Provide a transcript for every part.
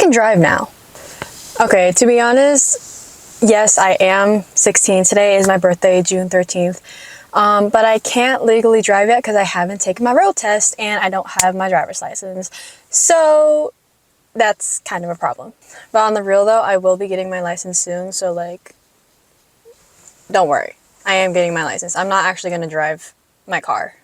can drive now. Okay, to be honest, yes, I am 16. Today is my birthday, June 13th. But I can't legally drive yet because I haven't taken my road test and I don't have my driver's license. So that's kind of a problem. But on the real though, I will be getting my license soon. So like, don't worry. I am getting my license. I'm not actually going to drive my car.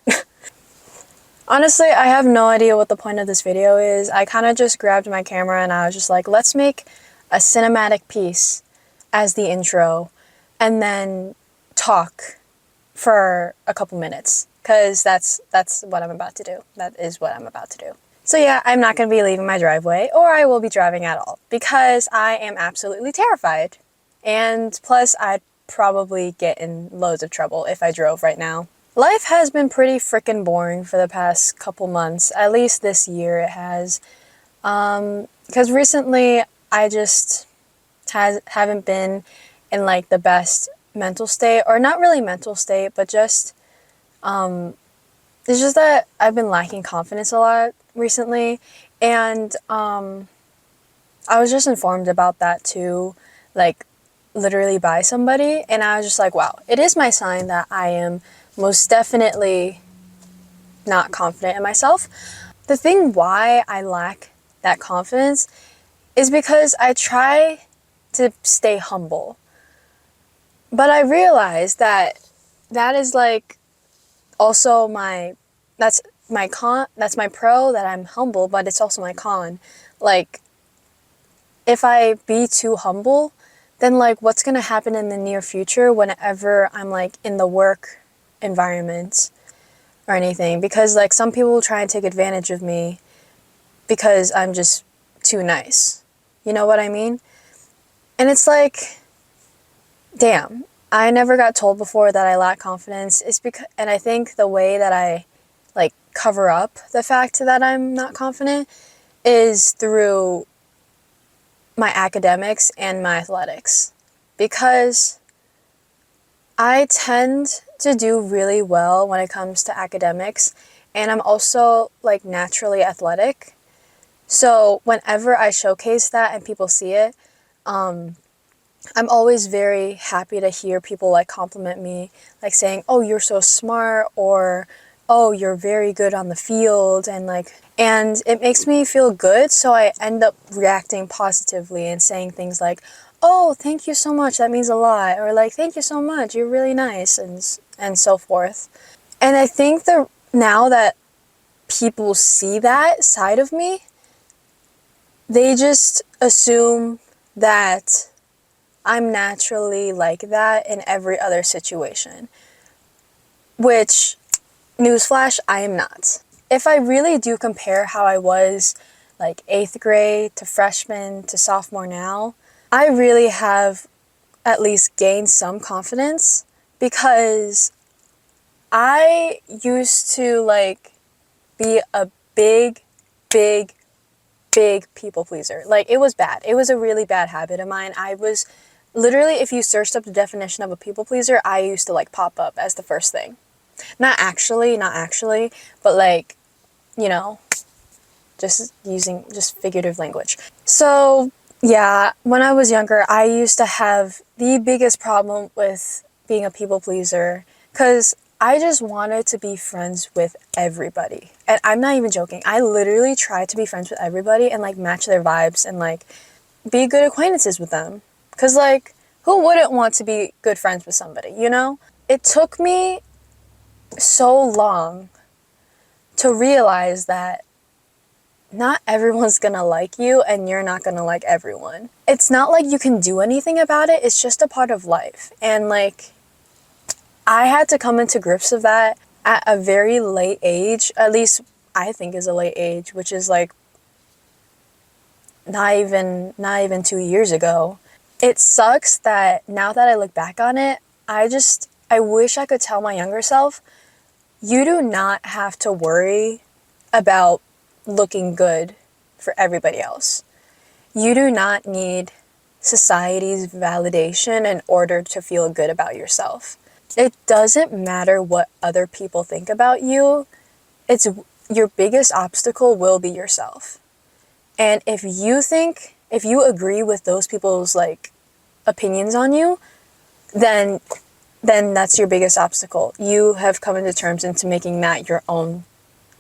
Honestly, I have no idea what the point of this video is. I kind of just grabbed my camera and I was just like, let's make a cinematic piece as the intro and then talk for a couple minutes, because that's what I'm about to do. That is what I'm about to do. So yeah, I'm not going to be leaving my driveway, or I will be driving at all, because I am absolutely terrified. And plus, I'd probably get in loads of trouble if I drove right now. Life has been pretty freaking boring for the past couple months, at least this year it has. Because recently I just haven't been in like the best mental state, or not really mental state, but just it's just that I've been lacking confidence a lot recently, and I was just informed about that too, like literally by somebody, and I was just like, wow, it is my sign that I am most definitely not confident in myself. The thing why I lack that confidence is because I try to stay humble. But I realized that that is like also that's my pro, that I'm humble, but it's also my con. Like, if I be too humble, then like what's going to happen in the near future whenever I'm like in the work environment or anything? Because like some people will try and take advantage of me because I'm just too nice. You know what I mean? And it's like, damn, I never got told before that I lack confidence. And I think the way that I like cover up the fact that I'm not confident is through my academics and my athletics, because I tend to do really well when it comes to academics, and I'm also like naturally athletic. So whenever I showcase that and people see it, I'm always very happy to hear people like compliment me, like saying, oh, you're so smart, or oh, you're very good on the field, and it makes me feel good. So I end up reacting positively and saying things like, oh, thank you so much, that means a lot, or like, thank you so much, you're really nice, and so forth. And I think that now that people see that side of me, they just assume that I'm naturally like that in every other situation. Which, newsflash, I am not. If I really do compare how I was like 8th grade to freshman to sophomore now, I really have at least gained some confidence, because I used to like be a big people pleaser. Like, it was bad. It was a really bad habit of mine. I was literally, if you searched up the definition of a people pleaser, I used to like pop up as the first thing. Not actually, but like, you know, just using just figurative language. So yeah, when I was younger, I used to have the biggest problem with being a people pleaser, because I just wanted to be friends with everybody. And I'm not even joking. I literally tried to be friends with everybody and like match their vibes and like be good acquaintances with them. Because like, who wouldn't want to be good friends with somebody, you know? It took me so long to realize that not everyone's gonna like you, and you're not gonna like everyone. It's not like you can do anything about it. It's just a part of life. And like, I had to come into grips with that at a very late age, at least I think is a late age, which is like not even 2 years ago. It sucks that now that I look back on it, I wish I could tell my younger self, you do not have to worry about looking good for everybody else. You do not need society's validation in order to feel good about yourself. It doesn't matter what other people think about you. Your biggest obstacle will be yourself. And if you think if you agree with those people's like opinions on you, then that's your biggest obstacle. You have come into terms into making that your own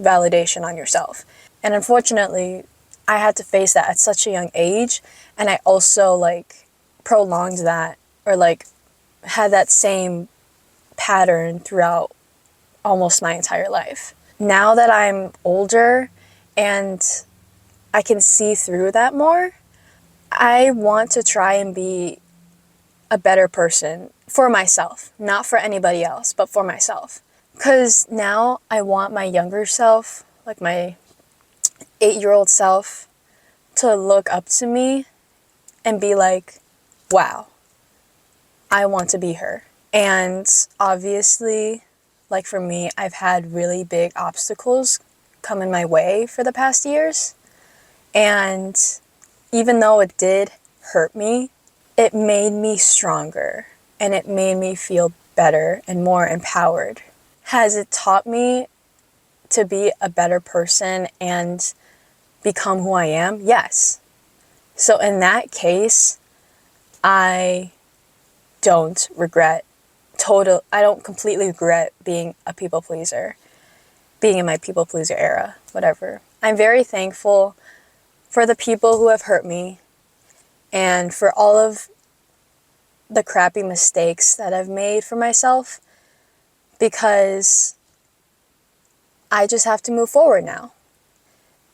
validation on yourself. And unfortunately, I had to face that at such a young age, and I also like prolonged that, or like had that same pattern throughout almost my entire life. Now that I'm older and I can see through that more, I want to try and be a better person for myself, not for anybody else, but for myself. Because now I want my younger self, like my 8-year-old self, to look up to me and be like, wow, I want to be her. And obviously, like for me, I've had really big obstacles come in my way for the past years. And even though it did hurt me, it made me stronger and it made me feel better and more empowered. Has it taught me to be a better person and become who I am? Yes. So in that case, I don't I don't completely regret being a people pleaser, being in my people pleaser era, whatever. I'm very thankful for the people who have hurt me and for all of the crappy mistakes that I've made for myself, because I just have to move forward now.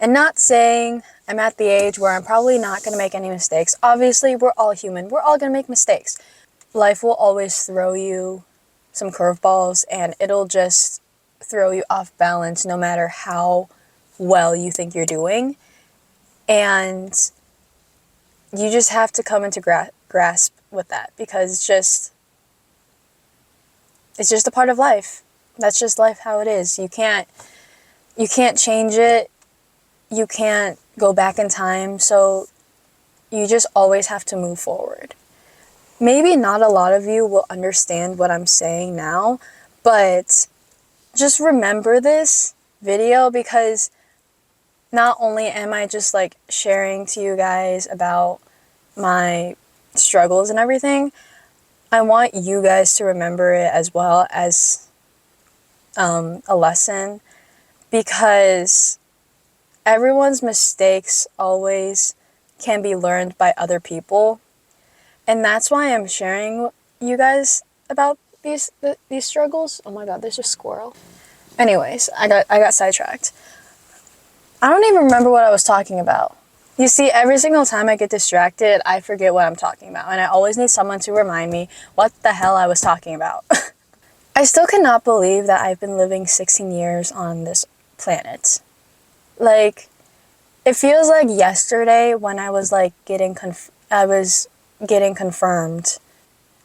And not saying I'm at the age where I'm probably not going to make any mistakes. Obviously, we're all human. We're all going to make mistakes. Life will always throw you some curveballs, and it'll just throw you off balance no matter how well you think you're doing. And you just have to come into grasp with that, because it's just a part of life. That's just life how it is. You can't change it. You can't go back in time. So you just always have to move forward. Maybe not a lot of you will understand what I'm saying now, but just remember this video, because not only am I just like sharing to you guys about my struggles and everything, I want you guys to remember it as well as a lesson, because everyone's mistakes always can be learned by other people. And that's why I'm sharing you guys about these struggles. Oh my god, there's a squirrel. Anyways, I got sidetracked. I don't even remember what I was talking about. You see, every single time I get distracted, I forget what I'm talking about, and I always need someone to remind me what the hell I was talking about. I still cannot believe that I've been living 16 years on this planet. Like, it feels like yesterday when I was like getting confirmed.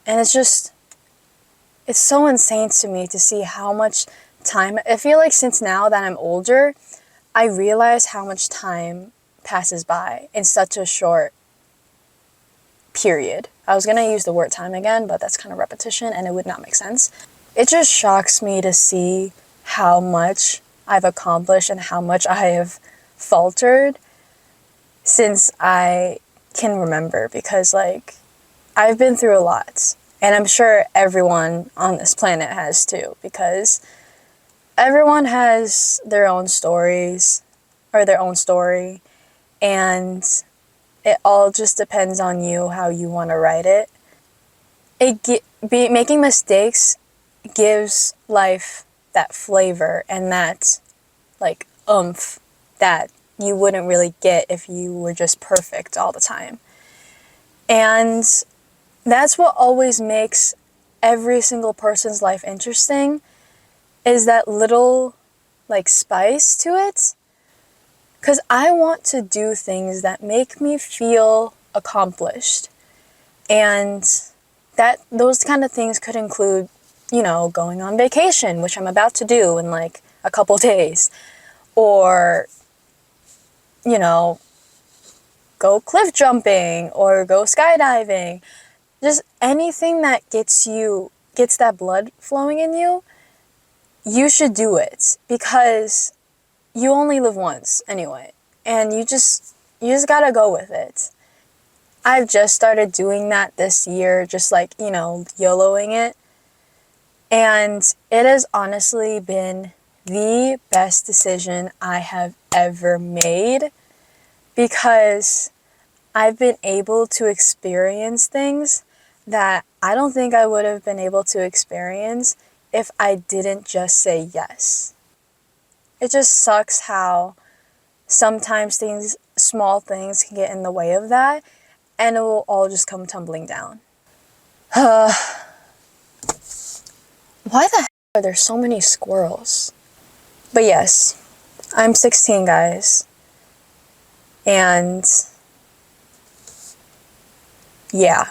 And it's so insane to me to see how much time, I feel like since now that I'm older, I realize how much time passes by in such a short period. I was going to use the word time again, but that's kind of repetition and it would not make sense. It just shocks me to see how much I've accomplished and how much I have faltered since I can remember, because like I've been through a lot, and I'm sure everyone on this planet has too, because everyone has their own stories or their own story, and it all just depends on you how you want to write it. Making mistakes gives life that flavor and that like oomph that you wouldn't really get if you were just perfect all the time. And that's what always makes every single person's life interesting, is that little like spice to it. Because I want to do things that make me feel accomplished. And that those kind of things could include, going on vacation, which I'm about to do in like a couple days. Or, go cliff jumping or go skydiving. Just anything that gets that blood flowing in you, you should do it, because you only live once anyway, and you just gotta go with it. I've just started doing that this year, just like, YOLOing it. And it has honestly been the best decision I have ever made because I've been able to experience things that I don't think I would have been able to experience if I didn't just say yes. It just sucks how sometimes small things can get in the way of that, and it will all just come tumbling down. Why the heck are there so many squirrels? But yes, I'm 16, guys. And yeah.